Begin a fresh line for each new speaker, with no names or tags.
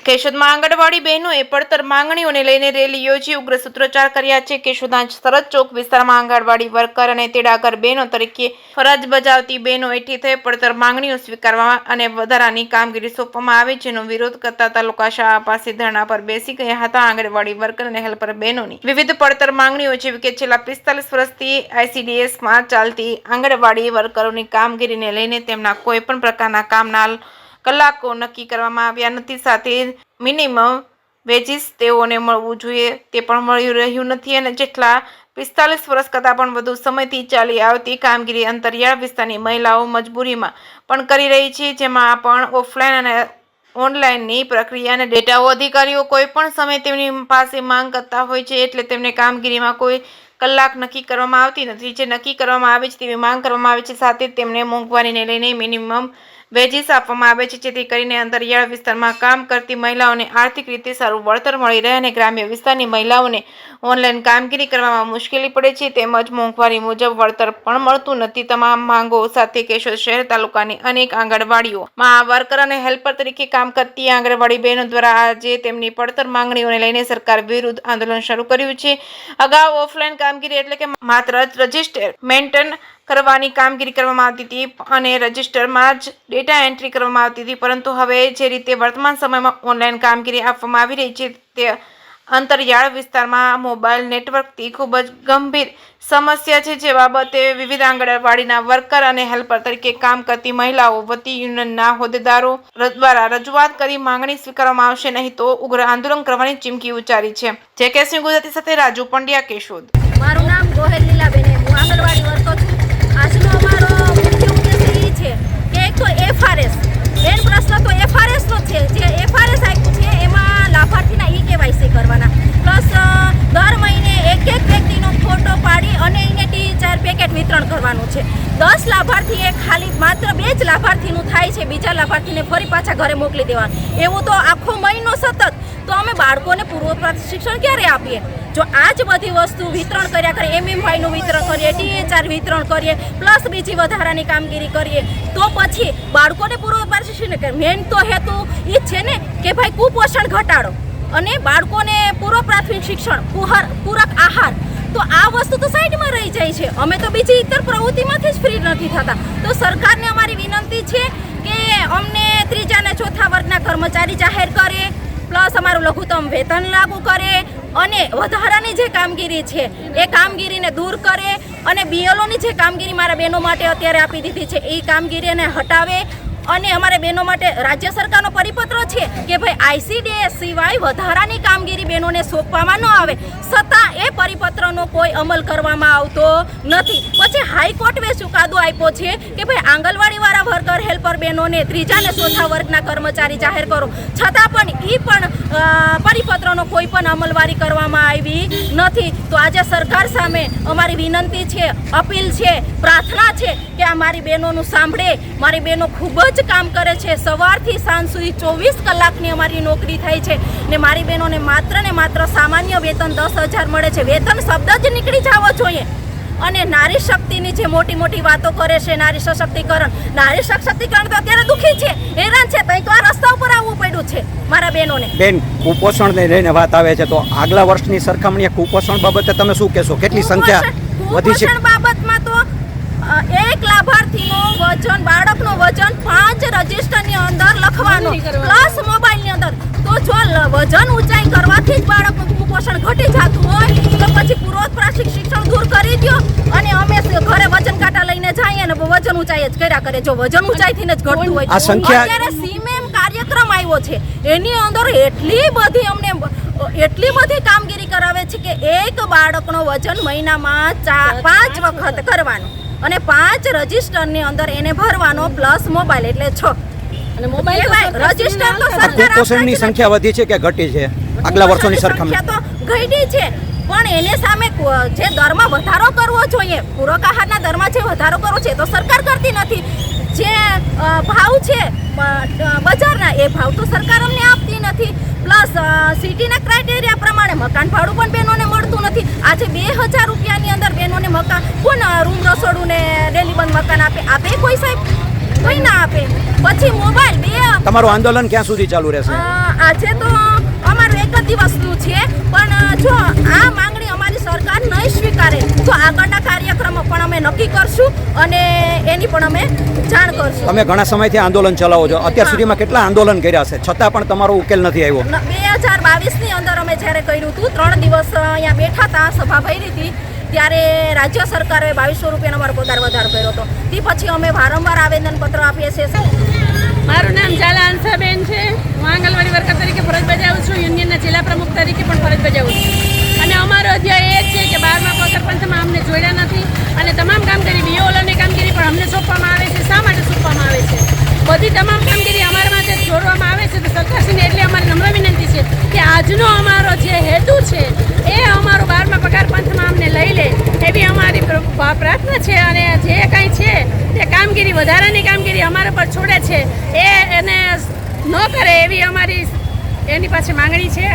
કેશોદમાં આંગણવાડી બહેનોએ પડતર માંગણીઓને લઈને રેલી યોજી ઉગ્ર સૂત્રોચ્ચાર કર્યા છે। કેશોદના સરહદ ચોક વિસ્તારમાં આંગણવાડી વર્કર અને તેડાગર બહેનો તરીકે ફરજ બજાવતી બહેનો એકઠી થઈ પડતર માંગણીઓ સ્વીકારવામાં અને વધારાની કામગીરી સોંપવામાં આવી, જેનો વિરોધ કરતા તાલુકા શાળા પાસે ધરણા પર બેસી ગયા હતા। આંગણવાડી વર્કર અને હેલ્પર બહેનોની વિવિધ પડતર માંગણીઓ જેવી કે છેલ્લા 45 વર્ષથી ICDSમાં ચાલતી આંગણવાડી વર્કરોની કામગીરીને લઈને તેમના કોઈપણ પ્રકારના કામના કલાકો નક્કી કરવામાં આવ્યા નથી, સાથે મિનિમમ વેજીસ તેઓને મળવું જોઈએ તે પણ મળી રહ્યું નથી અને જેટલા 45 વર્ષ કરતાં પણ વધુ સમયથી ચાલી આવતી કામગીરી અંતરિયાળ વિસ્તારની મહિલાઓ મજબૂરીમાં પણ કરી રહી છે, જેમાં પણ ઓફલાઈન અને ઓનલાઈનની પ્રક્રિયા અને ડેટાઓ અધિકારીઓ કોઈ પણ સમય તેમની પાસે માંગ કરતા હોય છે, એટલે તેમને કામગીરીમાં કોઈ કલાક નક્કી કરવામાં આવતી નથી। જે નક્કી કરવામાં આવે છે તેવી માંગ કરવામાં આવે છે, સાથે તેમને મોંઘવારીને લઈને મિનિમમ વેજીસ આપવામાં આવે છે, જેથી કરીને અંતરિયાળ વિસ્તારમાં કામ કરતી મહિલાઓને આર્થિક રીતે સારું વળતર મળી રહે અને ગ્રામ્ય વિસ્તારની મહિલાઓને ઓનલાઈન કામગીરી કરવામાં મુશ્કેલી પડે છે, તેમજ મોંઘવારી મુજબ વળતર પણ મળતું નથી। તમામ માંગો સાથે કેશોદ શહેર તાલુકાની અનેક આંગણવાડીઓમાં વર્કર અને હેલ્પર તરીકે કામ કરતી આંગણવાડી બહેનો દ્વારા આજે તેમની પડતર માંગણીઓને લઈને સરકાર વિરુદ્ધ આંદોલન શરૂ કર્યું છે। અગાઉ ઓફલાઈન કામગીરી એટલે કે માત્ર રજિસ્ટર મેન્ટેન કરવાની કામગીરી કરવામાં આવતી હતી અને રજિસ્ટરમાં જ ડેટા એન્ટ્રી કરવામાં આવતી હતી, પરંતુ હવે જે રીતે વર્તમાન સમયમાં ઓનલાઈન કામગીરી આપવામાં આવી રહી છે તે અંતરિયાળ વિસ્તારમાં મોબાઈલ નેટવર્કથી ખૂબ જ ગંભીર સમસ્યા છે, જે બાબતે વિવિધ આંગણવાડીના વર્કર અને હેલ્પર તરીકે કામ કરતી મહિલાઓ વતી યુનિયનના હોદ્દેદારો દ્વારા રજૂઆત કરી માંગણી સ્વીકારવામાં આવશે નહીં તો ઉગ્ર આંદોલન કરવાની ચીમકી ઉચ્ચારી છે। જેકેસી ગુજરાતી સાથે રાજુ પંડ્યા, કેશોદ।
મારું નામ ગોહેલ લીલાબેન, હું આંગણવાડી વર્કર છું। આજનો અમારો મુખ્ય ઉદ્દેશ એ છે કે એક તો FRS મેન પ્રશ્ન તો FRS નો છે। જે FRS આપ્યું છે એમાં લાભાર્થીના KYC કરવાના, પ્લસ દર મહિને એક વ્યક્તિનો ફોટો પાડી અને એને T4 પેકેટ વિતરણ કરવાનું છે। 10 લાભાર્થીએ ખાલી માત્ર 2 જ લાભાર્થીનું થાય છે, બીજા લાભાર્થીને ફરી પાછા ઘરે મોકલી દેવાનું, એવું તો આખો મહિનો સતત। તો અમે બાળકોને પૂર્વ પ્રાથમિક શિક્ષણ ક્યારે આપીએ જો આ જ બધી વસ્તુ વિતરણ કર્યા કરીએ, MMYનું વિતરણ કરીએ, THR વિતરણ કરીએ, પ્લસ બીજી વધારાની કામગીરી કરીએ, તો પછી બાળકોને પૂર્વ પ્રાથમિક શિક્ષણ મેન તો હેતુ એ જ છે ને કે ભાઈ કુપોષણ ઘટાડો અને બાળકોને પૂર્વ પ્રાથમિક શિક્ષણ, પૂરક આહાર, તો આ વસ્તુ તો સાઈડમાં રહી જાય છે। અમે તો બીજી ઇતર પ્રવૃત્તિમાંથી જ ફ્રી નથી થતા। તો સરકારને અમારી વિનંતી છે કે અમને 3જા અને 4થા વર્ગના કર્મચારી જાહેર કરે, પ્લસ અમારું લઘુત્તમ વેતન લાગુ કરે અને વધારાની જે કામગીરી છે એ કામગીરીને દૂર કરે અને BLOની જે કામગીરી મારા બહેનો માટે અત્યારે આપી દીધી છે એ કામગીરીને હટાવે અને અમારે બહેનો માટે રાજ્ય સરકારનો પરિપત્ર છે કે ભાઈ ICDS સિવાય વધારાની કામગીરી બહેનોને સોંપવામાં ન આવે, છતાં એ પરિપત્રનો કોઈ અમલ કરવામાં આવતો નથી। પછી હાઈકોર્ટે ચુકાદો આપ્યો છે કે ભાઈ આંગણવાડીવાળા વર્કર હેલ્પર બહેનોને 3જા અને 4થા વર્ગના કર્મચારી જાહેર કરો, છતાં પણ એ પણ પરિપત્રનો કોઈ પણ અમલવારી કરવામાં આવી નથી। તો આજે સરકાર સામે અમારી વિનંતી છે, અપીલ છે, પ્રાર્થના છે કે આ મારી બહેનોનું સાંભળે। મારી બહેનો ખૂબ જ કામ કરે છે, સવારથી સાંજ સુધી 24 કલાકની અમારી નોકરી થાય છે ને મારી બહેનોને માત્ર ને માત્ર સામાન્ય વેતન 10,000 મળે છે। વેતન શબ્દ જ નીકળી જવો જોઈએ અને નારી શક્તિની જે મોટી મોટી વાતો કરે છે, નારી સશક્તિકરણ તો અત્યારે દુઃખી છે, હેરાન છે, તો આ રસ્તા ઉપર આવવું પડ્યું છે મારા બહેનોને।
બેન, કુપોષણને લઈને વાત આવે છે તો આગલા વર્ષની સરખામણીએ કુપોષણ બાબતે તમે શું કહેશો? કેટલી સંખ્યા વધી છે?
કુપોષણ બાબતમાં તો એક લાભાર્થીનું વજન, બાળકનું વજન 5 રજિસ્ટરની અંદર લખવાનું પ્લસ મોબાઈલની અંદર, તો જો વજન ઊંચાઈ કરવાથી જ બાળકનું કુપોષણ ઘટી જતું હોય તો પછી પૂર્વ પ્રાથમિક શિક્ષણ દૂર કરી દો અને અમે ઘરે વજન કાંટા લઈને જઈએ ને વજન ઊંચાઈ જ કર્યા કરે। જો વજન ઊંચાઈથી જ ઘટતું હોય, અત્યારે CMM કાર્યક્રમ આવ્યો છે એની અંદર એટલી બધી કામગીરી કરાવે છે કે એક બાળકનો વજન મહિનામાં 5 વખત કરવાનો અને 5 રજિસ્ટરની અંદર એને ભરવાનો પ્લસ મોબાઈલ એટલે 6 અને મોબાઈલ રજિસ્ટર તો સરકાર
કુપોષણની સંખ્યા વધી છે કે ઘટી છે આગલા વર્ષોની સરખામણીએ?
તો ઘટી છે, પણ એને સામે જે દરમાં વધારો કરવો જોઈએ, પૂરક આહારના દરમાં જે વધારો કરવો છે તો સરકાર કરતી નથી। જે ભાવ છે બજારના એ ભાવ તો સરકાર અમને આપતી નથી, પ્લસ સિટીના ક્રાઇટેરિયા પ્રમાણે મકાન ભાડું પણ બહેનોને મળતું નથી। આજે 2,000 રૂપિયાની અંદર બહેનોને મકાન, કોણ રૂમ રસોડું ને ડેલી બંધ મકાન આપે કોઈ સાહેબ? કંઈ ના આપે. પછી મોબાઈલ
તમારું આંદોલન ક્યાં સુધી ચાલુ રહેશે?
આજે તો અમારું એક જ દિવસનું છે, પણ જો આ માંગણી અમારી સરકાર નહીં સ્વીકારે તો આગળના કાર્યક્રમો પણ અમે નક્કી કરશું અને એની પણ અમે જાણ કરશું.
તમે ઘણા સમયથી આંદોલન ચલાવો છો, અત્યાર સુધીમાં કેટલા આંદોલન કર્યા છે, છતાં પણ તમારો ઉકેલ નથી આવ્યો?
2022ની અંદર અમે જ્યારે કર્યું હતું, 3 દિવસ અહીંયા બેઠા હતા, સભા ભરી હતી, ત્યારે રાજ્ય સરકારે 2200 રૂપિયાનો અમારો પગાર વધારો કર્યો હતો. તે પછી અમે વારંવાર આવેદનપત્ર આપીએ છીએ.
મારું નામ ઝાલા હંસાબેન છે. હું આંગણવાડી વર્કર તરીકે ફરજ બજાવું છું, યુનિયનના જિલ્લા પ્રમુખ તરીકે પણ ફરજ બજાવું છું. અને અમારો ધ્યેય એ જ છે કે 12મા પગાર પંચમાં અમને જોડ્યા નથી અને તમામ કામગીરી બીઓની કામગીરી પણ અમને સોંપવામાં આવે છે. શા માટે સોંપવામાં આવે છે? બધી તમામ કામગીરી અમારા માટે જોડવામાં આવે છે. તો સરકારશ્રીને એટલે અમારી નમ્ર વિનંતી છે કે આજનો અમારો જે હેતુ છે એ અમારો 12મા પગાર પંચમાં અમને લઈ લે એવી અમારી પ્રાર્થના છે. અને જે કાંઈ છે તે કામગીરી, વધારાની કામગીરી અમારા પર છોડે છે એને ન કરે એવી અમારી એની પાસે માંગણી છે.